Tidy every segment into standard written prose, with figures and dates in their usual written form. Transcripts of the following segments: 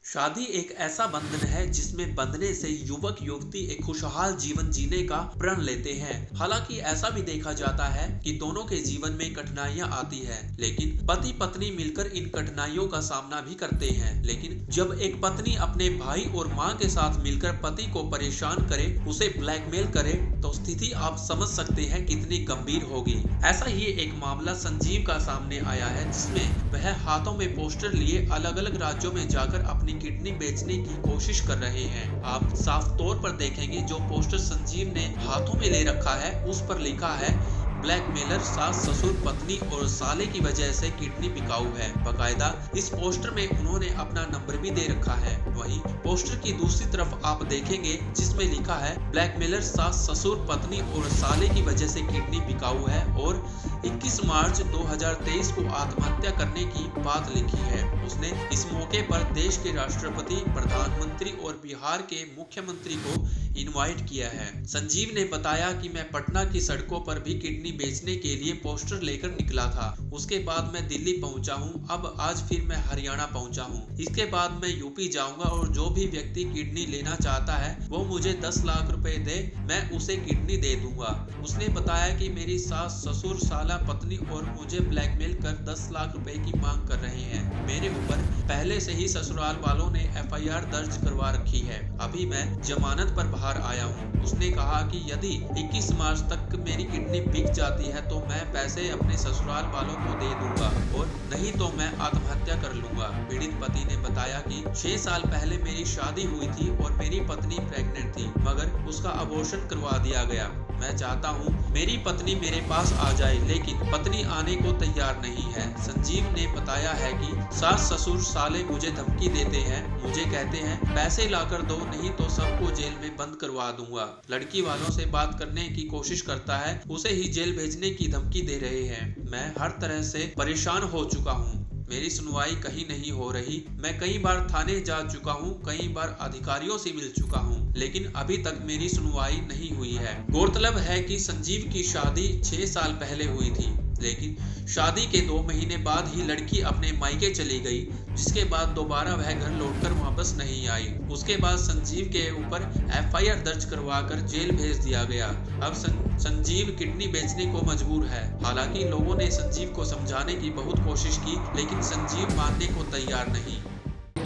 शादी एक ऐसा बंधन है जिसमें बंधने से युवक युवती एक खुशहाल जीवन जीने का प्रण लेते हैं। हालांकि ऐसा भी देखा जाता है कि दोनों के जीवन में कठिनाइयां आती है, लेकिन पति पत्नी मिलकर इन कठिनाइयों का सामना भी करते हैं। लेकिन जब एक पत्नी अपने भाई और मां के साथ मिलकर पति को परेशान करे, उसे ब्लैकमेल करे, तो स्थिति आप समझ सकते हैं कितनी गंभीर होगी। ऐसा ही एक मामला संजीव का सामने आया है, जिसमें वह हाथों में पोस्टर लिए अलग अलग राज्यों में जाकर अपनी किडनी बेचने की कोशिश कर रहे हैं। आप साफ तौर पर देखेंगे जो पोस्टर संजीव ने हाथों में ले रखा है, उस पर लिखा है ब्लैकमेलर सास ससुर पत्नी और साले की वजह से किडनी बिकाऊ है। बकायदा इस पोस्टर में उन्होंने अपना नंबर भी दे रखा है। वहीं पोस्टर की दूसरी तरफ आप देखेंगे जिसमें लिखा है ब्लैकमेलर सास ससुर पत्नी और साले की वजह से किडनी बिकाऊ है और 21 मार्च 2023 को आत्महत्या करने की बात लिखी है। उसने इस मौके पर देश के राष्ट्रपति, प्रधानमंत्री और बिहार के मुख्यमंत्री को इनवाइट किया है। संजीव ने बताया कि मैं पटना की सड़कों पर भी किडनी बेचने के लिए पोस्टर लेकर निकला था। उसके बाद मैं दिल्ली पहुंचा हूं, अब आज फिर मैं हरियाणा पहुंचा हूं। इसके बाद मैं यूपी जाऊंगा और जो भी व्यक्ति किडनी लेना चाहता है वो मुझे 10 लाख रुपए दे, मैं उसे किडनी दे दूंगा। उसने बताया कि मेरी सास ससुर साला पत्नी और मुझे ब्लैकमेल कर 10 लाख रुपए की मांग कर रहे हैं। मेरे ऊपर पहले से ही ससुराल वालों ने FIR दर्ज करवा रखी है। अभी मैं जमानत पर बाहर आया हूँ। उसने कहा कि यदि 21 मार्च तक मेरी किडनी बिक जाती है तो मैं पैसे अपने ससुराल वालों को दे दूंगा और नहीं तो मैं आत्महत्या कर लूंगा। पीड़ित पति ने बताया कि 6 साल पहले मेरी शादी हुई थी और मेरी पत्नी प्रेग्नेंट थी, मगर उसका अबॉर्शन करवा दिया गया। मैं चाहता हूँ मेरी पत्नी मेरे पास आ जाए, लेकिन पत्नी आने को तैयार नहीं है। संजीव ने बताया है कि सास ससुर साले मुझे धमकी देते हैं, मुझे कहते हैं पैसे लाकर दो, नहीं तो सबको जेल में बंद करवा दूंगा। लड़की वालों से बात करने की कोशिश करता है, उसे ही जेल भेजने की धमकी दे रहे हैं। मैं हर तरह से परेशान हो चुका हूँ, मेरी सुनवाई कहीं नहीं हो रही। मैं कई बार थाने जा चुका हूँ, कई बार अधिकारियों से मिल चुका हूँ, लेकिन अभी तक मेरी सुनवाई नहीं हुई है। गौरतलब है कि संजीव की शादी 6 साल पहले हुई थी, लेकिन शादी के 2 महीने बाद ही लड़की अपने मायके चली गई, जिसके बाद दोबारा वह घर लौटकर वापस नहीं आई। उसके बाद संजीव के ऊपर FIR दर्ज करवाकर जेल भेज दिया गया। अब संजीव किडनी बेचने को मजबूर है। हालांकि लोगों ने संजीव को समझाने की बहुत कोशिश की, लेकिन संजीव मानने को तैयार नहीं।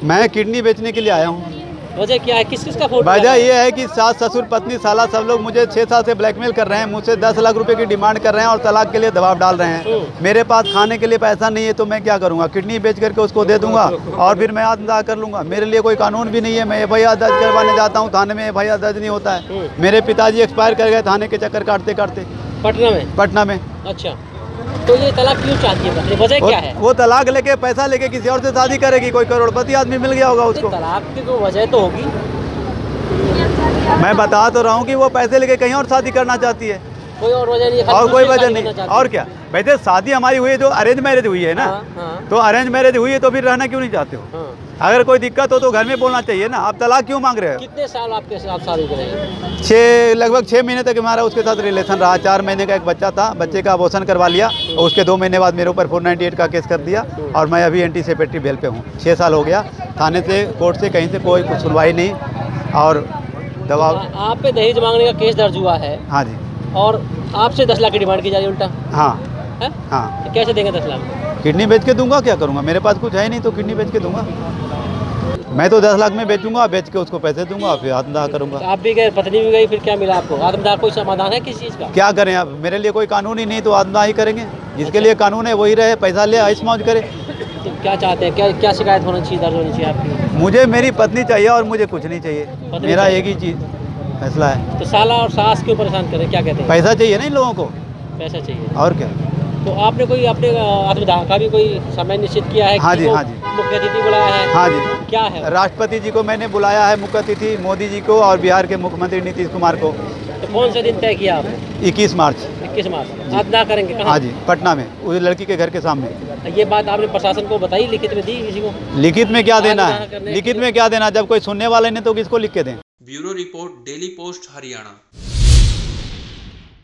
मैं किडनी बेचने के लिए आया हूँ। वजह क्या है, किस का फोटो? वजह ये है कि सास ससुर पत्नी साला सब लोग मुझे 6 साल से ब्लैकमेल कर रहे हैं, मुझसे 10 लाख रुपए की डिमांड कर रहे हैं और तलाक के लिए दबाव डाल रहे हैं। मेरे पास खाने के लिए पैसा नहीं है तो मैं क्या करूँगा, किडनी बेच करके उसको दे दूंगा और फिर मैं आत्मदाह कर लूँगा। मेरे लिए कोई कानून भी नहीं है। मैं FIR दर्ज करवाने जाता हूँ, थाने में FIR दर्ज नहीं होता है। मेरे पिताजी एक्सपायर कर गए थाने के चक्कर काटते काटते। पटना में। अच्छा, तो ये तलाक क्यों चाहती है पत्नी, वजह क्या है? वो तलाक लेके पैसा लेके किसी और से शादी करेगी। कोई करोड़पति आदमी मिल गया होगा उसको। तलाक की कोई वजह तो होगी। मैं बता तो रहा हूँ कि वो पैसे लेके कहीं और शादी करना चाहती है। कोई और वजह नहीं है? और कोई वजह नहीं। और क्या, वैसे शादी हमारी हुई है जो अरेंज मैरिज हुई है ना। तो अरेंज मैरिज हुई है तो फिर रहना क्यों नहीं चाहते हो? अगर कोई दिक्कत हो तो घर में बोलना चाहिए ना। आप तलाक क्यों मांग रहे हो? कितने साल आपके साथ शादी करेंगे? लगभग 6 महीने तक हमारा उसके साथ रिलेशन रहा। 4 महीने का एक बच्चा था, बच्चे का अबॉर्शन करवा लिया और उसके 2 महीने बाद मेरे ऊपर 498 का केस कर दिया और मैं अभी एंटीसिपेटरी बेल पे हूँ। 6 साल हो गया। थाने से, कोर्ट से, कहीं से कोई सुनवाई नहीं और दबाव। आप पे दहेज मांगने का केस दर्ज हुआ है? हाँ जी। और आपसे 10 लाख की डिमांड की जा रही है उल्टा? हाँ हाँ। तो कैसे देंगे 10 लाख? किडनी बेच के दूंगा। क्या करूंगा, मेरे पास कुछ है नहीं तो किडनी बेच के दूंगा। मैं तो 10 लाख में बेचूंगा, बेच के उसको पैसे दूंगा, फिर आत्मदाह करूंगा। तो आप भी गए, पत्नी भी गई, फिर क्या मिला आपको? आत्मदाह कोई समाधान है किस चीज़ का? क्या करें, अब मेरे लिए कोई कानून ही नहीं तो आत्मदाह ही करेंगे। जिसके लिए कानून है वही रहे, पैसा ले ऐश मौज करे। तो क्या चाहते हैं, क्या शिकायत होना चाहिए, दर्ज होनी चाहिए आपकी? मुझे मेरी पत्नी चाहिए और मुझे कुछ नहीं चाहिए। मेरा एक ही चीज़ फैसला है। तो साला और सास क्यों परेशान करें, क्या कहते हैं? पैसा चाहिए ना इन लोगों को। पैसा चाहिए और क्या। तो आपने कोई अपने आत्मदाह का भी कोई समय निश्चित किया है? हाँ जी, हाँ जी। मुख्य अतिथि बुलाया है? हाँ जी। क्या है? राष्ट्रपति जी को मैंने बुलाया है, मुख्य अतिथि मोदी जी को और बिहार के मुख्यमंत्री नीतीश कुमार को। तो कौन से दिन तय किया आपने? 21 मार्च। 21 मार्च आत्मदाह करेंगे कहाँ? हाँ जी, पटना में, उस लड़की के घर के सामने। ये बात आपने प्रशासन को बताई, लिखित में दी किसी को? लिखित में क्या देना है, लिखित में क्या देना, जब कोई सुनने वाले नहीं तो किसको लिख के दें। Bureau report, daily post, Haryana.